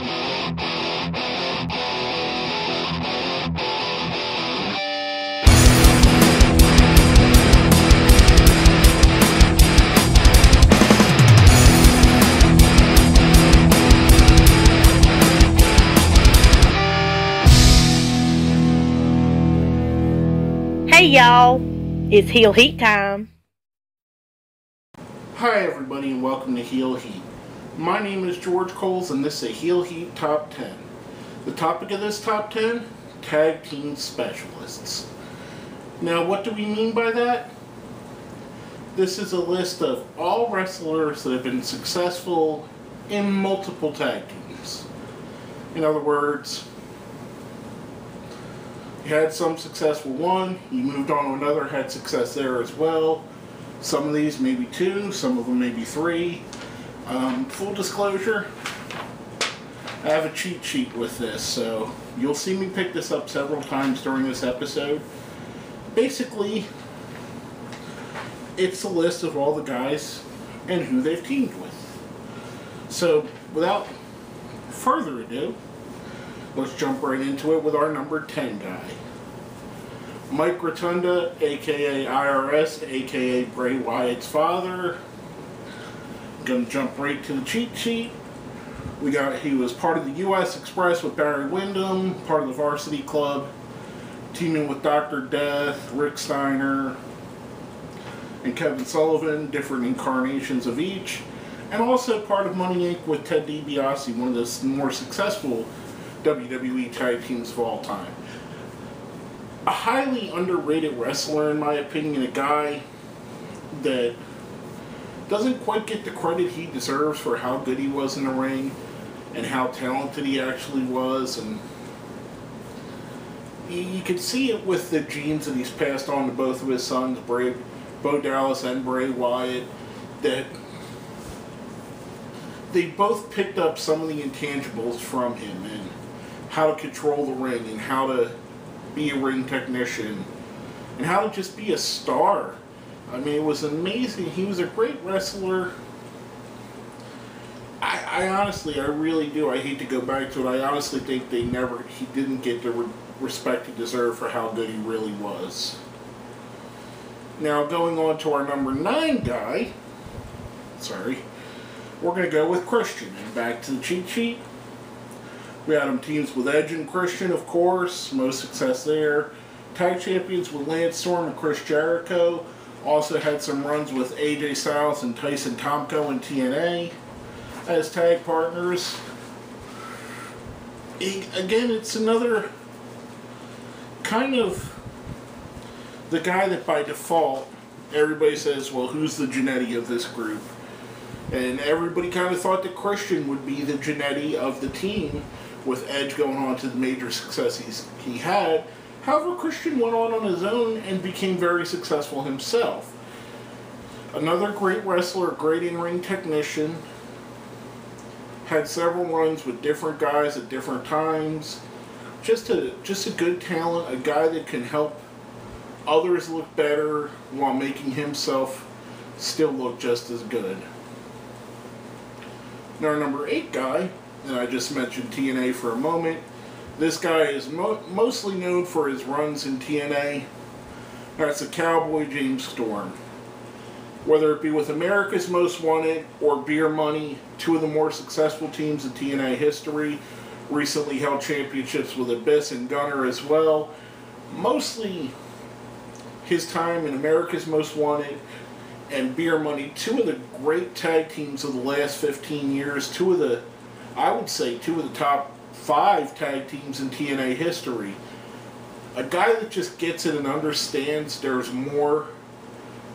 Hey y'all, it's Heel Heat time. Hi everybody and welcome to Heel Heat. My name is George Coles and this is a Heel Heat Top 10. The topic of this Top 10? Tag Team Specialists. Now what do we mean by that? This is a list of all wrestlers that have been successful in multiple tag teams. In other words, you had some successful one, you moved on to another, had success there as well. Some of these maybe two, some of them maybe three. Full disclosure, I have a cheat sheet with this, so you'll see me pick this up several times during this episode. Basically, it's a list of all the guys and who they've teamed with. So, without further ado, let's jump right into it with our number 10 guy. Mike Rotunda, aka IRS, aka Bray Wyatt's father. Gonna jump right to the cheat sheet. He was part of the U.S. Express with Barry Windham, part of the Varsity Club, teaming with Dr. Death, Rick Steiner, and Kevin Sullivan, different incarnations of each, and also part of Money Inc. with Ted DiBiase, one of the more successful WWE tag teams of all time. A highly underrated wrestler, in my opinion, a guy that doesn't quite get the credit he deserves for how good he was in the ring and how talented he actually was. And you can see it with the genes that he's passed on to both of his sons, Bo Dallas and Bray Wyatt, that they both picked up some of the intangibles from him and how to control the ring and how to be a ring technician and how to just be a star. I mean, it was amazing. He was a great wrestler. I honestly, I really do. I hate to go back to it. I honestly think he didn't get the respect he deserved for how good he really was. Now, going on to our number 9 guy, we're going to go with Christian. And back to the cheat sheet. We had him teams with Edge and Christian, of course. Most success there. Tag champions with Lance Storm and Chris Jericho. Also had some runs with AJ Styles and Tyson Tomko in TNA as tag partners. Again, it's another kind of the guy that by default everybody says, well, who's the Jannetty of this group? And everybody kind of thought that Christian would be the Jannetty of the team, with Edge going on to the major success he had. However, Christian went on his own and became very successful himself. Another great wrestler, great in-ring technician, had several runs with different guys at different times. Just a good talent, a guy that can help others look better while making himself still look just as good. Now, our number 8 guy, and I just mentioned TNA for a moment. This guy is mostly known for his runs in TNA. That's the Cowboy James Storm. Whether it be with America's Most Wanted or Beer Money, two of the more successful teams in TNA history, recently held championships with Abyss and Gunner as well. Mostly his time in America's Most Wanted and Beer Money, two of the great tag teams of the last 15 years, I would say two of the top 5 tag teams in TNA history. A guy that just gets it and understands there's more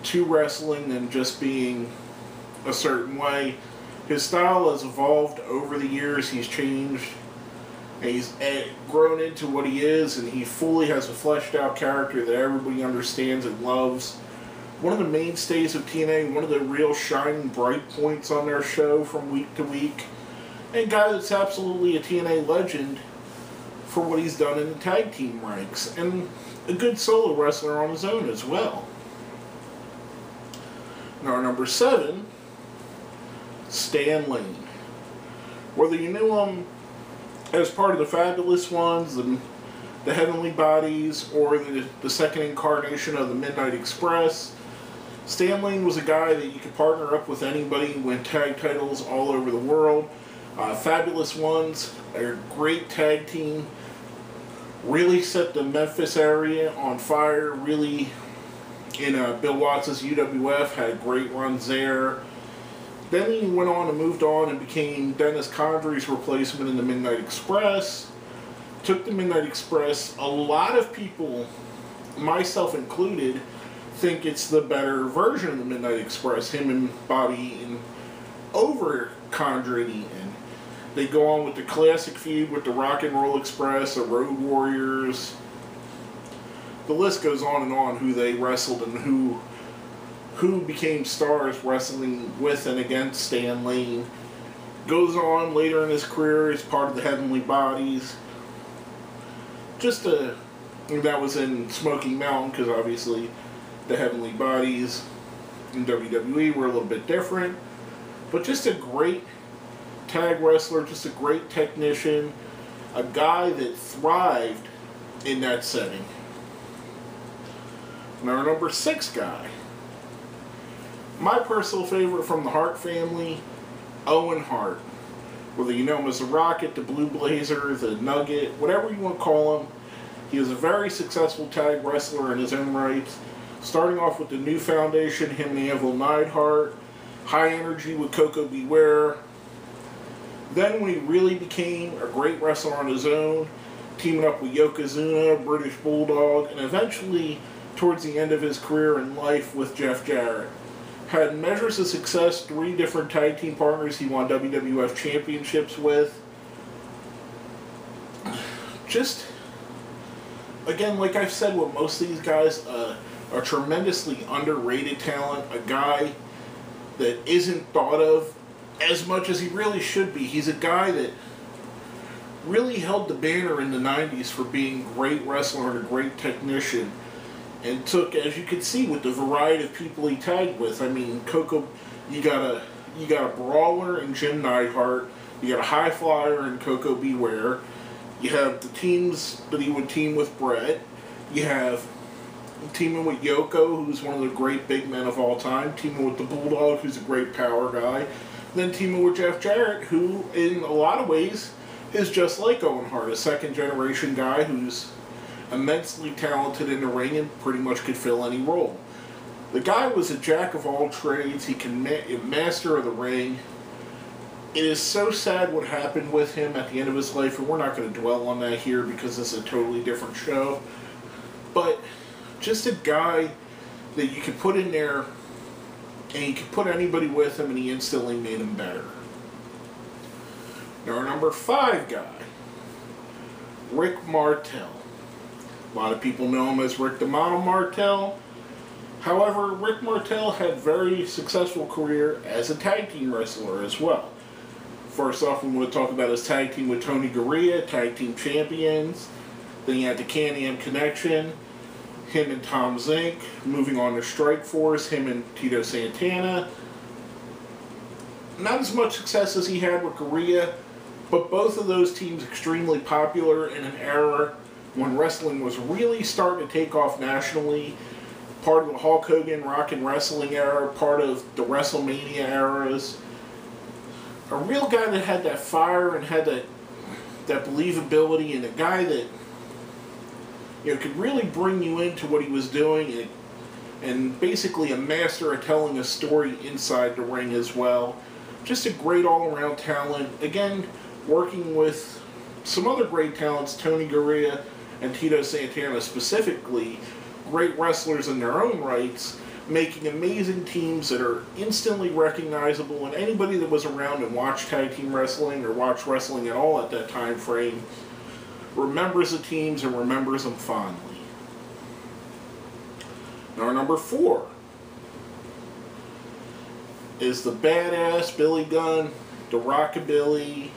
to wrestling than just being a certain way. His style has evolved over the years. He's changed. And he's grown into what he is, and he fully has a fleshed out character that everybody understands and loves. One of the mainstays of TNA, one of the real shining bright points on their show from week to week. And a guy that's absolutely a TNA legend for what he's done in the tag team ranks. And a good solo wrestler on his own as well. Now, our number 7, Stan Lane. Whether you knew him as part of the Fabulous Ones, the Heavenly Bodies, or the second incarnation of the Midnight Express. Stan Lane was a guy that you could partner up with anybody, win tag titles all over the world. Fabulous Ones are a great tag team. Really set the Memphis area on fire. Really, in Bill Watts' UWF, had great runs there. Then he went on and moved on and became Dennis Condrey's replacement in the Midnight Express. Took the Midnight Express. A lot of people, myself included, think it's the better version of the Midnight Express. Him and Bobby Eaton over Condrey and Eaton. They go on with the classic feud with the Rock and Roll Express, the Road Warriors. The list goes on and on who they wrestled and who became stars wrestling with and against Stan Lane. Goes on later in his career as part of the Heavenly Bodies. That was in Smoky Mountain, because obviously the Heavenly Bodies in WWE were a little bit different. But just a great tag wrestler, just a great technician, a guy that thrived in that setting. Now, our number 6 guy, my personal favorite from the Hart family, Owen Hart. Whether you know him as the Rocket, the Blue Blazer, the Nugget, whatever you want to call him, he was a very successful tag wrestler in his own right. Starting off with the New Foundation, him and Anvil Neidhart, High Energy with Koko B. Ware. Then when he really became a great wrestler on his own, teaming up with Yokozuna, British Bulldog, and eventually towards the end of his career in life with Jeff Jarrett. Had measures of success, 3 different tag team partners he won WWF championships with. Just, again, like I've said with most of these guys, a tremendously underrated talent, a guy that isn't thought of as much as he really should be. He's a guy that really held the banner in the 90s for being a great wrestler and a great technician, and took, as you can see with the variety of people he tagged with. I mean, Koko, you got a brawler in Jim Neidhart, you got a high flyer in Koko B. Ware, you have the teams that he would team with Brett, you have teaming with Yoko, who's one of the great big men of all time, teaming with the Bulldog, who's a great power guy, then teaming with Jeff Jarrett, who in a lot of ways is just like Owen Hart, a second-generation guy who's immensely talented in the ring and pretty much could fill any role. The guy was a jack of all trades. He can master of the ring. It is so sad what happened with him at the end of his life, and we're not going to dwell on that here because it's a totally different show. But just a guy that you could put in there and you could put anybody with him and he instantly made him better. Now, our number 5 guy, Rick Martel. A lot of people know him as Rick the Model Martel. However, Rick Martel had a very successful career as a tag team wrestler as well. First off, we want to talk about his tag team with Tony Garea, tag team champions. Then you had the Can-Am Connection, him and Tom Zink. Moving on to Strike Force, him and Tito Santana. Not as much success as he had with Garea, but both of those teams extremely popular in an era when wrestling was really starting to take off nationally. Part of the Hulk Hogan Rock and Wrestling era, part of the WrestleMania eras. A real guy that had that fire and had that believability, and a guy that, you know, could really bring you into what he was doing, and basically a master of telling a story inside the ring as well. Just a great all-around talent. Again, working with some other great talents, Tony Garea and Tito Santana specifically, great wrestlers in their own rights, making amazing teams that are instantly recognizable, and anybody that was around and watched tag team wrestling or watched wrestling at all at that time frame remembers the teams and remembers them fondly. Now, our number 4 is the badass Billy Gunn, the Rockabilly,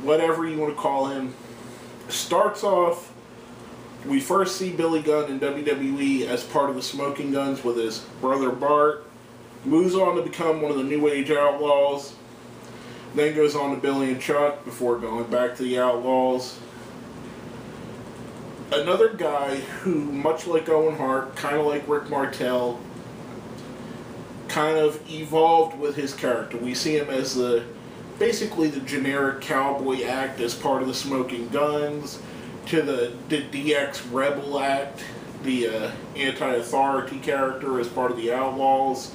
whatever you want to call him. Starts off, we first see Billy Gunn in WWE as part of the Smoking Guns with his brother Bart. Moves on to become one of the New Age Outlaws. Then goes on to Billy and Chuck before going back to the Outlaws. Another guy who, much like Owen Hart, kind of like Rick Martel, kind of evolved with his character. We see him as basically the generic cowboy act as part of the Smoking Guns, to the DX Rebel act, the anti-authority character as part of the Outlaws.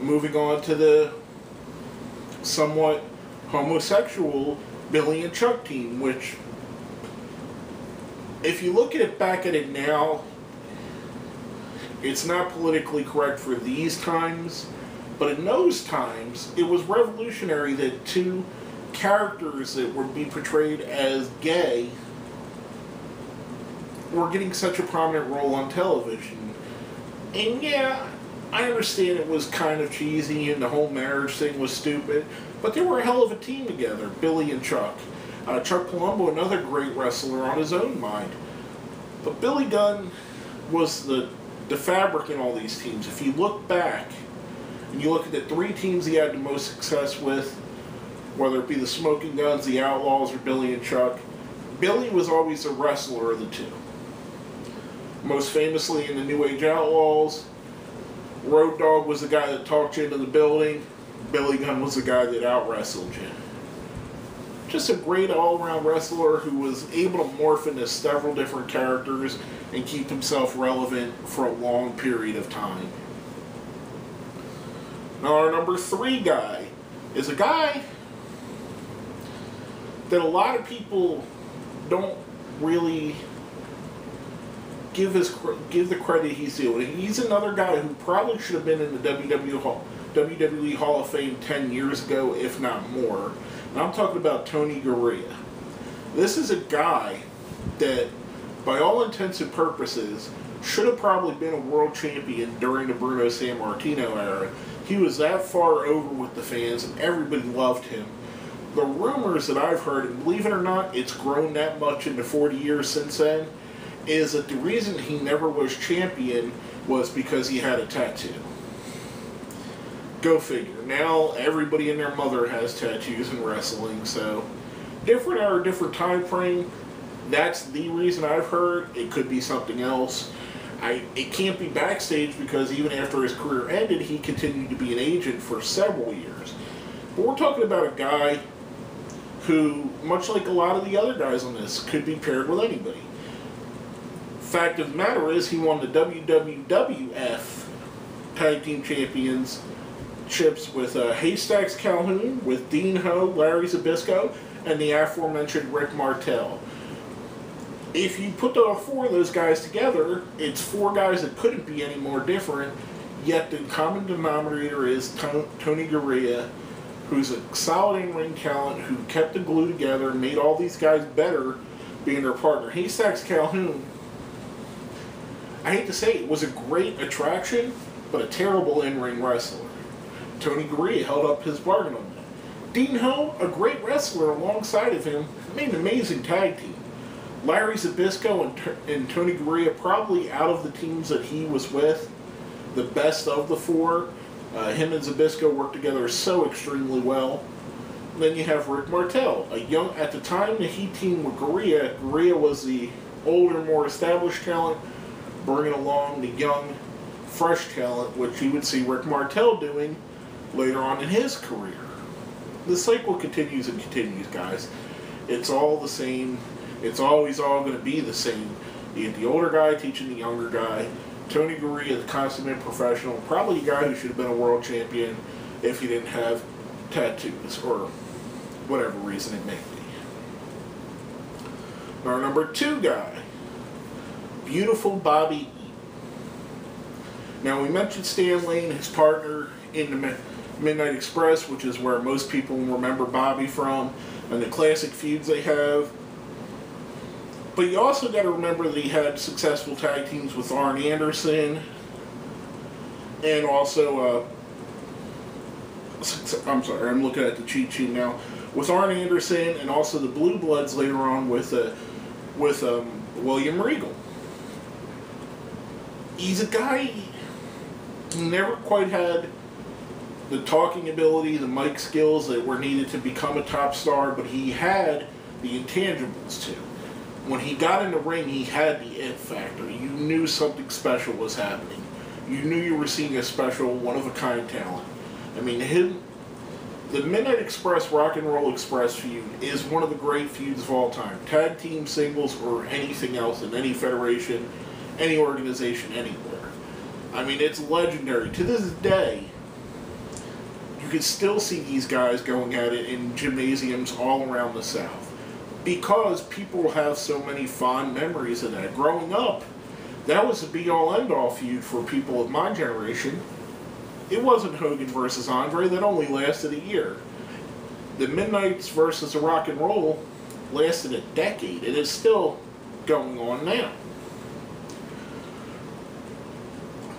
Moving on to the somewhat homosexual Billy and Chuck team, which, if you look at it back at it now, it's not politically correct for these times, but in those times, it was revolutionary that two characters that would be portrayed as gay were getting such a prominent role on television. And yeah, I understand it was kind of cheesy and the whole marriage thing was stupid, but they were a hell of a team together, Billy and Chuck. Chuck Palumbo, another great wrestler on his own mind. But Billy Gunn was the fabric in all these teams. If you look back and you look at the three teams he had the most success with, whether it be the Smoking Guns, the Outlaws, or Billy and Chuck, Billy was always the wrestler of the two. Most famously in the New Age Outlaws, Road Dogg was the guy that talked you into the building. Billy Gunn was the guy that out-wrestled you. Just a great all-around wrestler who was able to morph into several different characters and keep himself relevant for a long period of time. Now our number 3 guy is a guy that a lot of people don't really give the credit he's due. He's another guy who probably should have been in the WWE Hall of Fame 10 years ago, if not more. And I'm talking about Tony Garea. This is a guy that, by all intents and purposes, should have probably been a world champion during the Bruno Sammartino era. He was that far over with the fans, and everybody loved him. The rumors that I've heard, and believe it or not, it's grown that much in the 40 years since then, is that the reason he never was champion was because he had a tattoo. Go figure. Now everybody and their mother has tattoos in wrestling, so different era, different time frame. That's the reason I've heard. It could be something else. It can't be backstage because even after his career ended, he continued to be an agent for several years. But we're talking about a guy who, much like a lot of the other guys on this, could be paired with anybody. Fact of the matter is, he won the WWF Tag Team Championships with Haystacks Calhoun, with Dean Ho, Larry Zbyszko, and the aforementioned Rick Martel. If you put the 4 of those guys together, it's 4 guys that couldn't be any more different, yet the common denominator is Tony Garea, who's a solid in-ring talent, who kept the glue together and made all these guys better being their partner. Haystacks Calhoun, I hate to say it, was a great attraction, but a terrible in-ring wrestler. Tony Garea held up his bargain on that. Dean Ho, a great wrestler alongside of him, made an amazing tag team. Larry Zbyszko and Tony Garea, probably out of the teams that he was with, the best of the 4. Him and Zbyszko worked together so extremely well. Then you have Rick Martel, at the time that he teamed with Garea, Garea was the older, more established talent, bringing along the young, fresh talent, which you would see Rick Martel doing later on in his career. The cycle continues and continues, guys. It's all the same. It's always all going to be the same. You get the older guy teaching the younger guy. Tony Garea, the consummate professional, probably a guy who should have been a world champion if he didn't have tattoos, or whatever reason it may be. Our number 2 guy, beautiful Bobby Eaton. Now, we mentioned Stan Lane, his partner in the Midnight Express, which is where most people remember Bobby from, and the classic feuds they have. But you also got to remember that he had successful tag teams with Arn Anderson, and also, I'm sorry, I'm looking at the cheat sheet now, with Arn Anderson, and also the Blue Bloods later on with William Regal. He's a guy who never quite had the talking ability, the mic skills that were needed to become a top star, but he had the intangibles too. When he got in the ring, he had the it factor. You knew something special was happening. You knew you were seeing a special, one-of-a-kind talent. I mean, the Midnight Express Rock and Roll Express feud is one of the great feuds of all time. Tag team, singles, or anything else in any federation, any organization, anywhere. I mean, it's legendary. To this day, you can still see these guys going at it in gymnasiums all around the South. Because people have so many fond memories of that. Growing up, that was the be-all, end-all feud for people of my generation. It wasn't Hogan versus Andre. That only lasted a year. The Midnights versus the Rock and Roll lasted a decade. It is still going on now.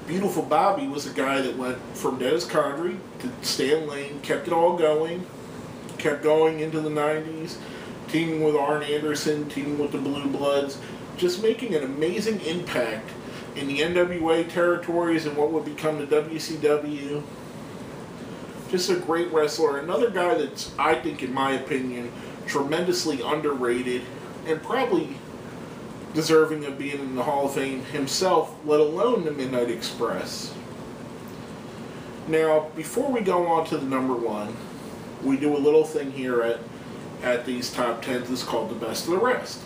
Beautiful Bobby was a guy that went from Dennis Condrey to Stan Lane, kept it all going, kept going into the 90s, teaming with Arn Anderson, teaming with the Blue Bloods, just making an amazing impact in the NWA territories and what would become the WCW. Just a great wrestler. Another guy that's, I think, in my opinion, tremendously underrated and probably deserving of being in the Hall of Fame himself, let alone the Midnight Express. Now, before we go on to the number one, we do a little thing here at these top 10s. It's called the best of the rest.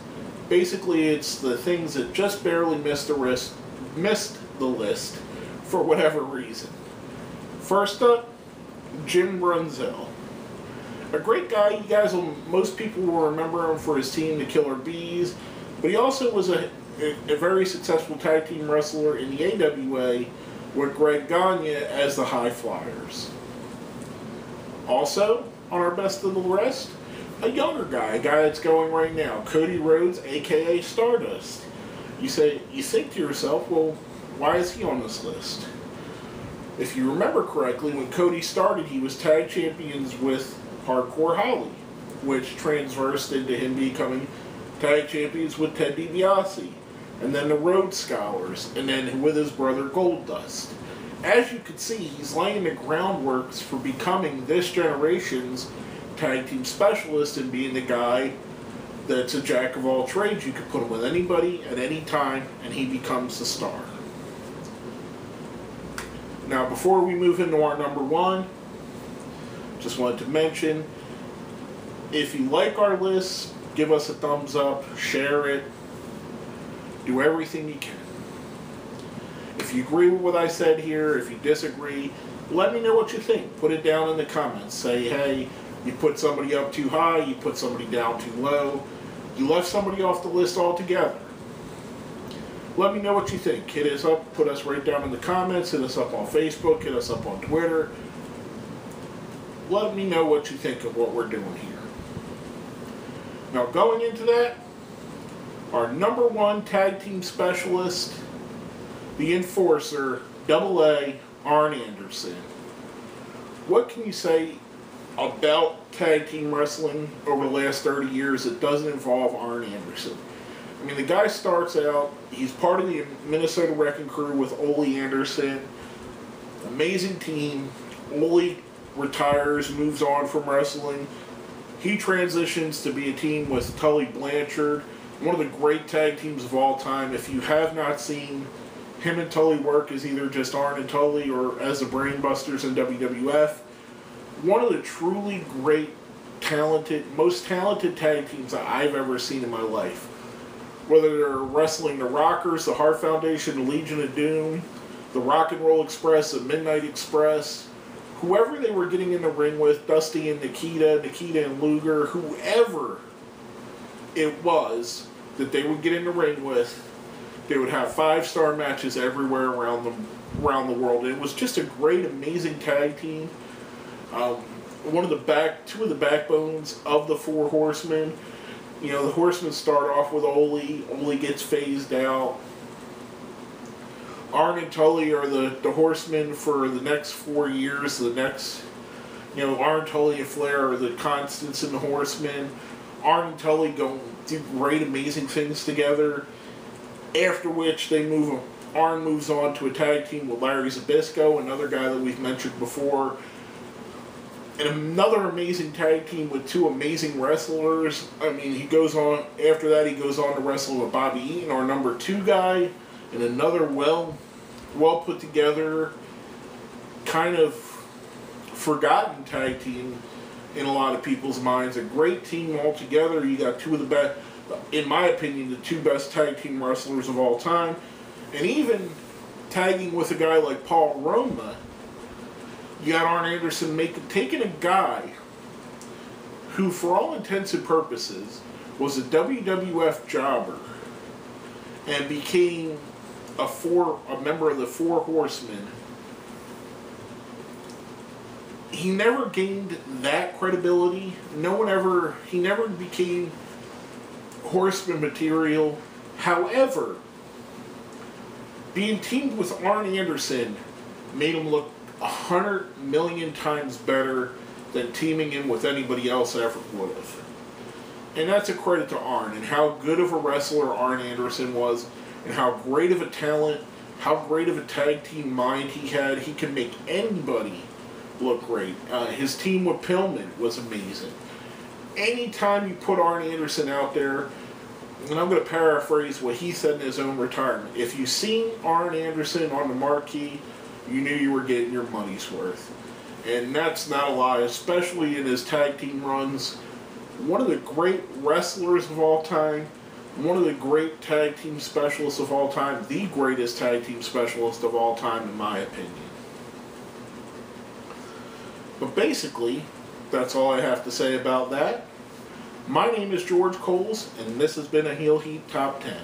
Basically, it's the things that just barely missed the list for whatever reason. First up, Jim Brunzell. A great guy. Most people will remember him for his team, the Killer Bees, but he also was a very successful tag team wrestler in the AWA with Greg Gagne as the High Flyers. Also, on our best of the rest, a younger guy, a guy that's going right now, Cody Rhodes, aka Stardust. You think to yourself, well, why is he on this list? If you remember correctly, when Cody started, he was tag champions with Hardcore Holly, which transversed into him becoming tag champions with Ted DiBiase, and then the Rhodes Scholars, and then with his brother Goldust. As you can see, he's laying the groundwork for becoming this generation's tag team specialist and being the guy that's a jack of all trades. You could put him with anybody at any time and he becomes the star. Now, before we move into our number one, just wanted to mention, if you like our list, give us a thumbs up, share it, do everything you can. If you agree with what I said here, if you disagree, let me know what you think. Put it down in the comments. Say, hey, you put somebody up too high, you put somebody down too low, you left somebody off the list altogether. Let me know what you think. Hit us up, put us right down in the comments, hit us up on Facebook, hit us up on Twitter. Let me know what you think of what we're doing here. Now, going into that, our number one tag team specialist, the Enforcer, AA, Arn Anderson. What can you say about tag team wrestling over the last 30 years that doesn't involve Arn Anderson? I mean, the guy starts out, he's part of the Minnesota Wrecking Crew with Ole Anderson. Amazing team. Ole retires, moves on from wrestling. He transitions to be a team with Tully Blanchard, one of the great tag teams of all time. If you have not seen him and Tully work as either just Arn and Tully or as the Brainbusters in WWF, one of the truly great, most talented tag teams that I've ever seen in my life. Whether they're wrestling the Rockers, the Hart Foundation, the Legion of Doom, the Rock and Roll Express, the Midnight Express, whoever they were getting in the ring with, Dusty and Nikita and Luger, whoever it was that they would get in the ring with, they would have 5-star matches everywhere around the world. It was just a great, amazing tag team. Two of the backbones of the Four Horsemen. You know, the Horsemen start off with Ole. Ole gets phased out. Arn and Tully are the Horsemen for the next 4 years. Arn, Tully, and Flair are the constants in the Horsemen. Arn and Tully go do great, amazing things together. After which Arn moves on to a tag team with Larry Zbyszko, another guy that we've mentioned before. And another amazing tag team with two amazing wrestlers. I mean, he goes on, after that he goes on to wrestle with Bobby Eaton, our number 2 guy, and another well put together, kind of forgotten tag team in a lot of people's minds. A great team altogether. You got two of the best, in my opinion, the 2 best tag team wrestlers of all time. And even tagging with a guy like Paul Roma, you got Arn Anderson taking a guy who, for all intents and purposes, was a WWF jobber and became a member of the Four Horsemen. He never gained that credibility. He never became Horseman material. However, being teamed with Arn Anderson made him look 100 million times better than teaming him with anybody else ever would have. And that's a credit to Arn and how good of a wrestler Arn Anderson was, and how great of a talent, how great of a tag team mind he had. He can make anybody look great. His team with Pillman was amazing. Anytime you put Arn Anderson out there, and I'm going to paraphrase what he said in his own retirement, if you seen Arn Anderson on the marquee, you knew you were getting your money's worth. And that's not a lie, especially in his tag team runs. One of the great wrestlers of all time, one of the great tag team specialists of all time, the greatest tag team specialist of all time, in my opinion. But basically, that's all I have to say about that. My name is George Coles, and this has been a Heel Heat Top 10.